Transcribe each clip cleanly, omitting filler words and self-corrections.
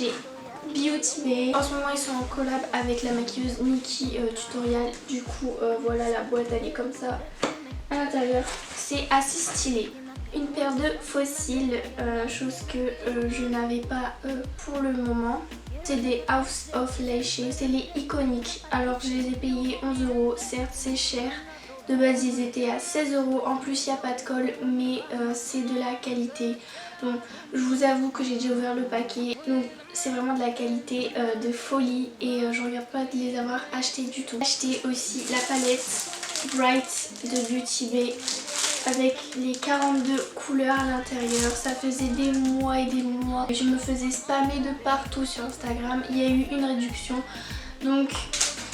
chez Beauty Bay. En ce moment ils sont en collab avec la maquilleuse Nikki Tutorial. Du coup voilà, la boîte elle est comme ça à l'intérieur. C'est assez stylé. Une paire de fossiles, chose que je n'avais pas pour le moment. C'est des House of Lashes, c'est les iconiques. Alors je les ai payés 11 €, certes c'est cher. De base ils étaient à 16 €, en plus il n'y a pas de colle, mais c'est de la qualité. Donc je vous avoue que j'ai déjà ouvert le paquet, donc c'est vraiment de la qualité de folie et je regrette pas de les avoir achetés du tout. J'ai acheté aussi la palette Bright de Beauty Bay avec les 42 couleurs à l'intérieur. Ça faisait des mois et des mois. Je me faisais spammer de partout sur Instagram. Il y a eu une réduction, donc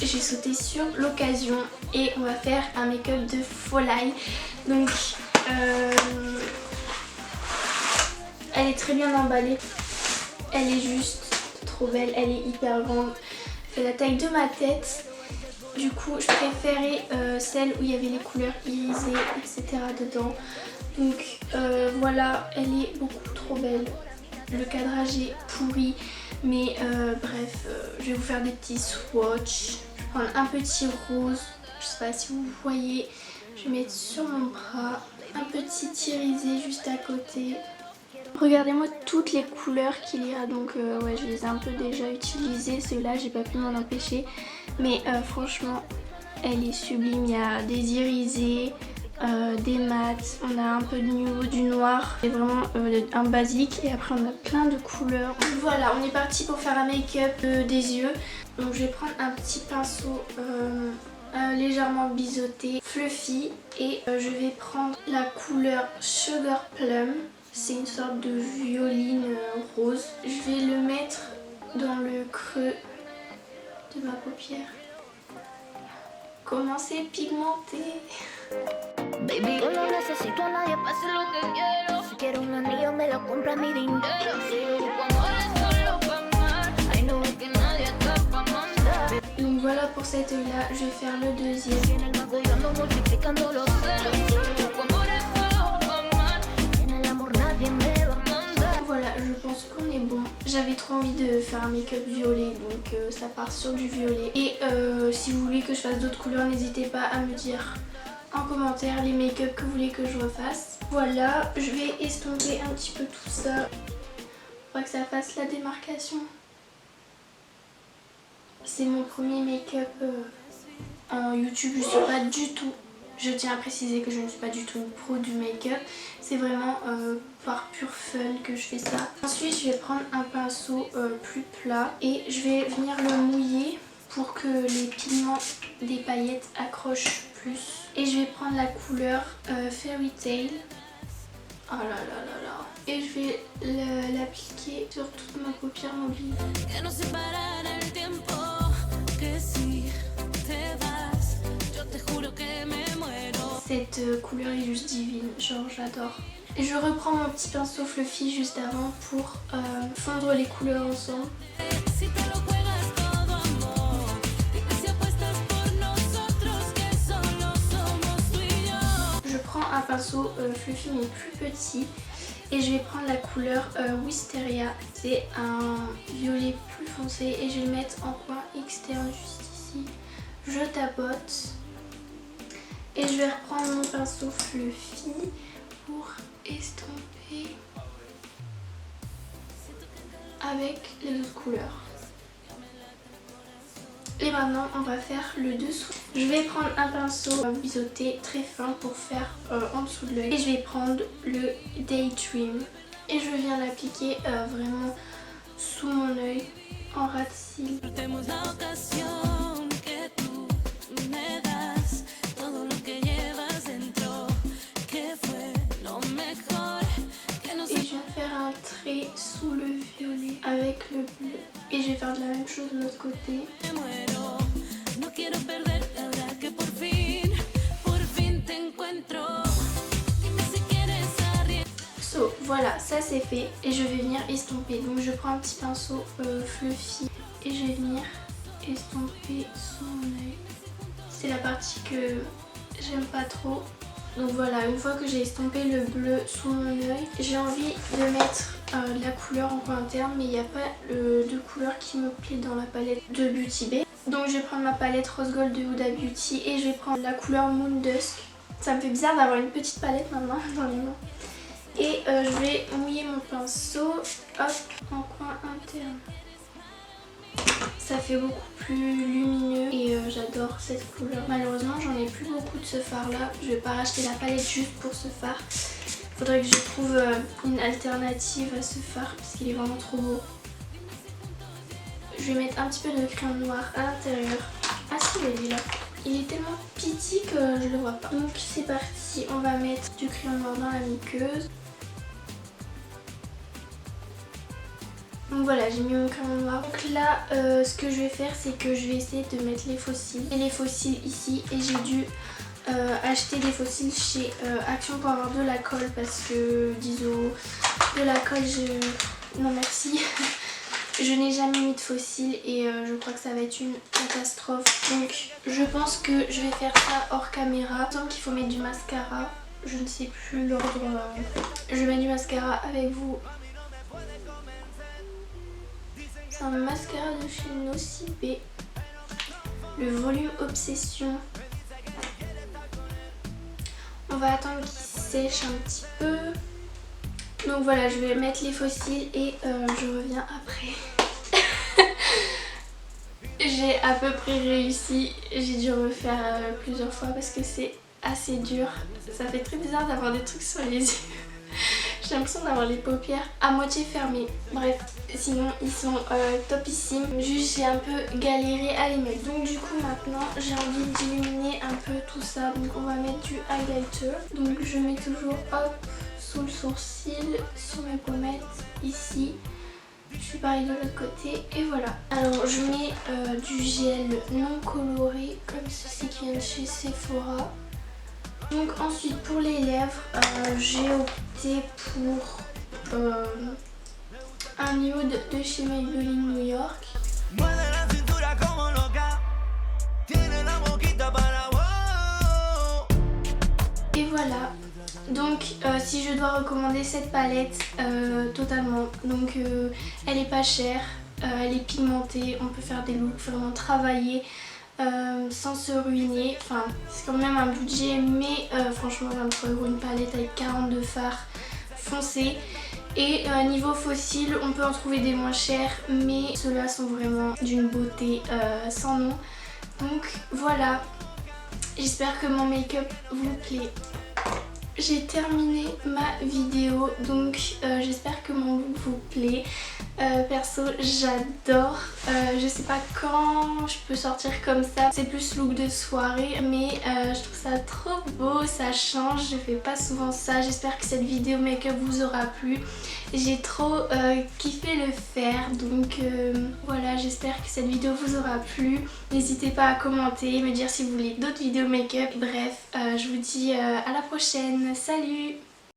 j'ai sauté sur l'occasion et on va faire un make-up de folie. Donc elle est très bien emballée. Elle est juste trop belle. Elle est hyper grande. Elle fait la taille de ma tête. Du coup je préférais celle où il y avait les couleurs irisées etc dedans. Donc voilà, elle est beaucoup trop belle. Le cadrage est pourri, mais bref, je vais vous faire des petits swatchs. Je vais prendre un petit rose, je sais pas si vous voyez, je vais mettre sur mon bras. Un petit irisé juste à côté. Regardez-moi toutes les couleurs qu'il y a, donc ouais, je les ai un peu déjà utilisées. Ceux-là j'ai pas pu m'en empêcher, mais franchement elle est sublime. Il y a des irisés, des mats, on a un peu de nude, du noir. C'est vraiment un basique et après on a plein de couleurs. Voilà, on est parti pour faire un make-up des yeux. Donc je vais prendre un petit pinceau légèrement biseauté, fluffy, et je vais prendre la couleur Sugar Plum. C'est une sorte de violine rose. Je vais le mettre dans le creux de ma paupière. Comment c'est pigmenté. Baby, yo no necesito a nadie para hacer lo que quiero. Si quiero un anillo me lo compra mi dinero. Si tu amor es solo pa' amar, ay no es que nadie está pa' mandar. Donc voilà pour cette œil là, je vais faire le deuxième. En el mago yo ando multiplicando los ceros. Si tu amor es solo pa' amar, en el amor nadie me va a mandar. Voilà, je pense qu'on est bon. J'avais trop envie de faire un make-up violet, donc ça part sur du violet. Et si vous voulez que je fasse d'autres couleurs, n'hésitez pas à me dire en commentaire les make-up que vous voulez que je refasse. Voilà, je vais estomper un petit peu tout ça pour que ça fasse la démarcation. C'est mon premier make-up en YouTube, je suis pas du tout, je tiens à préciser que je ne suis pas du tout une pro du make-up. C'est vraiment par pur fun que je fais ça. Ensuite je vais prendre un pinceau plus plat et je vais venir le mouiller pour que les pigments des paillettes accrochent plus. Et je vais prendre la couleur Fairy Tail. Oh là là là là. Et je vais l'appliquer sur toute ma paupière mobile. Cette couleur est juste divine, genre j'adore. Et je reprends mon petit pinceau fluffy juste avant pour fondre les couleurs ensemble. Je prends un pinceau fluffy mais plus petit et je vais prendre la couleur Wisteria. C'est un violet plus foncé et je vais le mettre en coin externe juste ici. Je tapote et je vais reprendre mon pinceau fluffy pour estomper avec les autres couleurs. Et maintenant on va faire le dessous. Je vais prendre un pinceau biseauté très fin pour faire en dessous de l'œil. Et je vais prendre le Daydream. Et je viens l'appliquer vraiment sous mon œil en ras de cils. Et je viens faire un trait sous le violet avec le bleu. Et je vais faire de la même chose de l'autre côté. So, voilà, ça c'est fait et je vais venir estomper. Donc je prends un petit pinceau fluffy et je vais venir estomper sous mon œil. C'est la partie que j'aime pas trop. Donc voilà, une fois que j'ai estompé le bleu sous mon œil, j'ai envie de mettre de la couleur en coin interne, mais il n'y a pas de couleur qui me plaît dans la palette de Beauty Bay. Donc je vais prendre ma palette Rose Gold de Huda Beauty et je vais prendre la couleur Moon Dusk. Ça me fait bizarre d'avoir une petite palette maintenant dans les mains. Et je vais mouiller mon pinceau, hop, en coin interne. Ça fait beaucoup plus lumineux et j'adore cette couleur. Malheureusement j'en ai plus beaucoup de ce fard là. Je vais pas racheter la palette juste pour ce fard. Faudrait que je trouve une alternative à ce fard parce qu'il est vraiment trop beau. Je vais mettre un petit peu de crayon noir à l'intérieur. Ah si, il est là. Il est tellement petit que je le vois pas. Donc c'est parti, on va mettre du crayon noir dans la muqueuse. Donc voilà, j'ai mis mon crayon noir. Donc là, ce que je vais faire, c'est que je vais essayer de mettre les faux cils. Et les faux cils ici. Et j'ai dû acheter des faux cils chez Action pour avoir de la colle. Parce que, disons, de la colle, non merci. Je n'ai jamais mis de faux cils et je crois que ça va être une catastrophe. Donc je pense que je vais faire ça hors caméra. Il me semble qu'il faut mettre du mascara. Je ne sais plus l'ordre. Je mets du mascara avec vous. C'est un mascara de chez Nocibé. Le volume Obsession. On va attendre qu'il sèche un petit peu. Donc voilà, je vais mettre les faux cils et je reviens après. J'ai à peu près réussi. J'ai dû refaire plusieurs fois parce que c'est assez dur. Ça fait très bizarre d'avoir des trucs sur les yeux. J'ai l'impression d'avoir les paupières à moitié fermées. Bref, sinon ils sont topissimes. Juste j'ai un peu galéré à les mettre. Donc du coup maintenant j'ai envie d'illuminer un peu tout ça. Donc on va mettre du highlighter. Donc je mets toujours hop sous le sourcil, sur mes pommettes, ici. Je fais pareil de l'autre côté et voilà. Alors je mets du gel non coloré comme ceci qui vient de chez Sephora. Donc ensuite pour les lèvres, j'ai opté pour un nude de chez Maybelline New York. Et voilà. Donc si je dois recommander cette palette totalement, donc elle est pas chère, elle est pigmentée, on peut faire des looks vraiment travaillés sans se ruiner. Enfin c'est quand même un budget mais franchement 23 € une palette avec 42 fards foncés. Et niveau fossiles on peut en trouver des moins chers mais ceux-là sont vraiment d'une beauté sans nom. Donc voilà, j'espère que mon make-up vous plaît. J'ai terminé ma vidéo, donc j'espère que mon look vous plaît. Perso, j'adore. Je sais pas quand je peux sortir comme ça. C'est plus look de soirée, mais je trouve ça trop beau, ça change. Je fais pas souvent ça. J'espère que cette vidéo make-up vous aura plu. J'ai trop kiffé le faire, donc voilà, j'espère que cette vidéo vous aura plu. N'hésitez pas à commenter, me dire si vous voulez d'autres vidéos make-up. Bref, je vous dis à la prochaine. Salut!